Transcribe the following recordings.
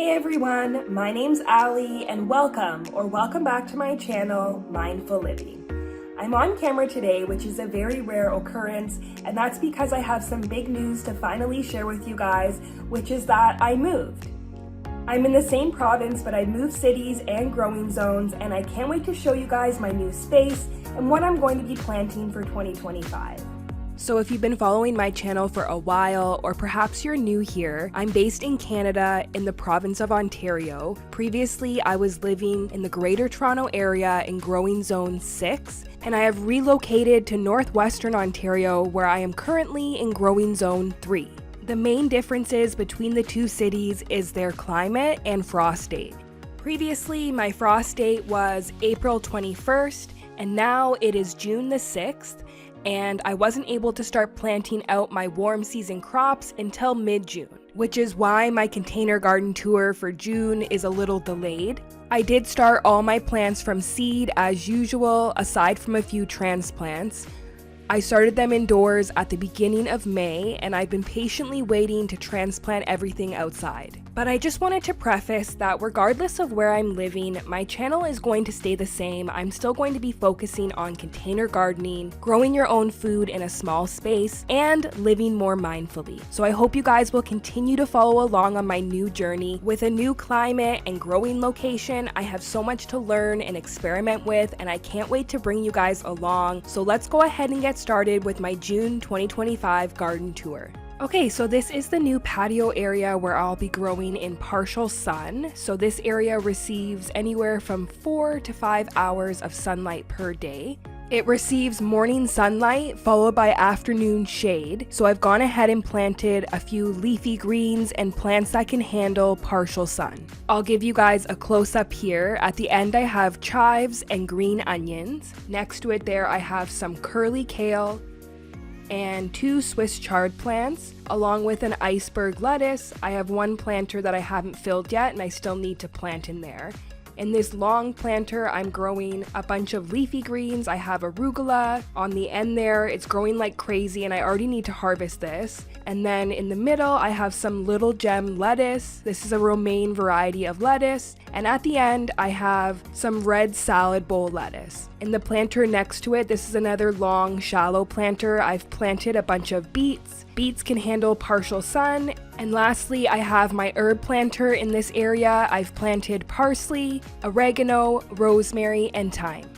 Hey everyone, my name's Ali and welcome back to my channel, Mindful Living. I'm on camera today, which is a very rare occurrence, and that's because I have some big news to finally share with you guys, which is that I moved. I'm in the same province, but I moved cities and growing zones, and I can't wait to show you guys my new space and what I'm going to be planting for 2025. So if you've been following my channel for a while, or perhaps you're new here, I'm based in Canada in the province of Ontario. Previously, I was living in the Greater Toronto Area in Growing Zone 6, and I have relocated to Northwestern Ontario where I am currently in Growing Zone 3. The main differences between the two cities is their climate and frost date. Previously, my frost date was April 21st, and now it is June the 6th, and I wasn't able to start planting out my warm season crops until mid-June, which is why my container garden tour for June is a little delayed. I did start all my plants from seed as usual, aside from a few transplants. I started them indoors at the beginning of May, and I've been patiently waiting to transplant everything outside. But I just wanted to preface that regardless of where I'm living, my channel is going to stay the same. I'm still going to be focusing on container gardening, growing your own food in a small space, and living more mindfully. So I hope you guys will continue to follow along on my new journey. With a new climate and growing location, I have so much to learn and experiment with, and I can't wait to bring you guys along. So let's go ahead and get started with my June 2025 garden tour. Okay, so this is the new patio area where I'll be growing in partial sun. So this area receives anywhere from 4 to 5 hours of sunlight per day. It receives morning sunlight followed by afternoon shade. So I've gone ahead and planted a few leafy greens and plants that can handle partial sun. I'll give you guys a close-up here. At the end I have chives and green onions. Next to it there I have some curly kale and 2 Swiss chard plants, along with an iceberg lettuce. I have one planter that I haven't filled yet and I still need to plant in there. In this long planter, I'm growing a bunch of leafy greens. I have arugula on the end there. It's growing like crazy and I already need to harvest this. And then in the middle, I have some little gem lettuce. This is a romaine variety of lettuce. And at the end, I have some red salad bowl lettuce. In the planter next to it, this is another long, shallow planter. I've planted a bunch of beets. Beets can handle partial sun. And lastly, I have my herb planter in this area. I've planted parsley, oregano, rosemary, and thyme.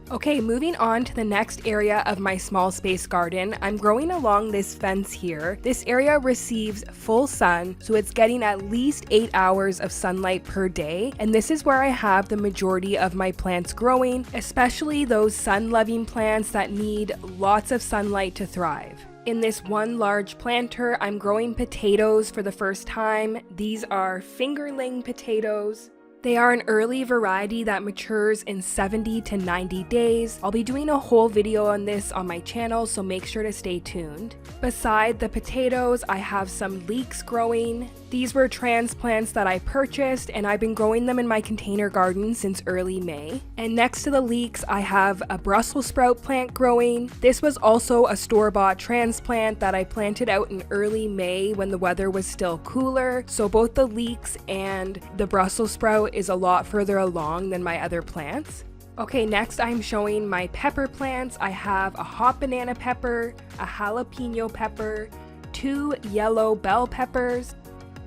Okay, moving on to the next area of my small space garden, I'm growing along this fence here. This area receives full sun, so it's getting at least 8 hours of sunlight per day, and this is where I have the majority of my plants growing, especially those sun-loving plants that need lots of sunlight to thrive. In this one large planter, I'm growing potatoes for the first time. These are fingerling potatoes. They are an early variety that matures in 70 to 90 days. I'll be doing a whole video on this on my channel, so make sure to stay tuned. Beside the potatoes, I have some leeks growing. These were transplants that I purchased, and I've been growing them in my container garden since early May. And next to the leeks, I have a Brussels sprout plant growing. This was also a store-bought transplant that I planted out in early May when the weather was still cooler. So both the leeks and the Brussels sprout is a lot further along than my other plants. Okay, next I'm showing my pepper plants. I have a hot banana pepper, a jalapeno pepper, 2 yellow bell peppers,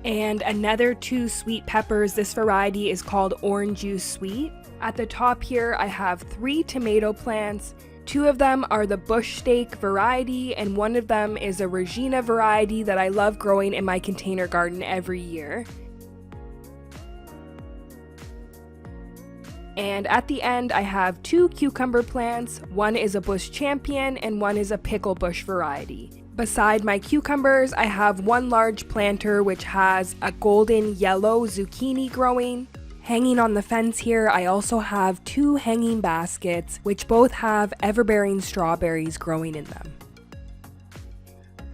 and another 2 sweet peppers. This variety is called orange juice sweet. At the top here, I have 3 tomato plants. 2 of them are the bush steak variety, and 1 of them is a Regina variety that I love growing in my container garden every year. And at the end, I have 2 cucumber plants. 1 is a bush champion and 1 is a pickle bush variety. Beside my cucumbers, I have 1 large planter which has a golden yellow zucchini growing. Hanging on the fence here, I also have 2 hanging baskets which both have everbearing strawberries growing in them.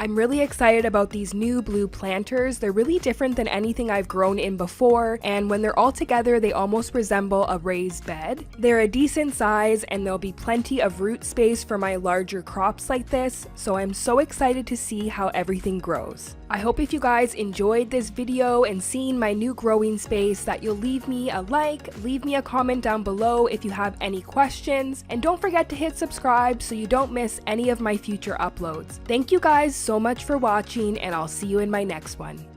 I'm really excited about these new blue planters. They're really different than anything I've grown in before, and when they're all together, they almost resemble a raised bed. They're a decent size, and there'll be plenty of root space for my larger crops like this, so I'm so excited to see how everything grows. I hope if you guys enjoyed this video and seeing my new growing space that you'll leave me a like, leave me a comment down below if you have any questions, and don't forget to hit subscribe so you don't miss any of my future uploads. Thank you guys so much for watching, and I'll see you in my next one.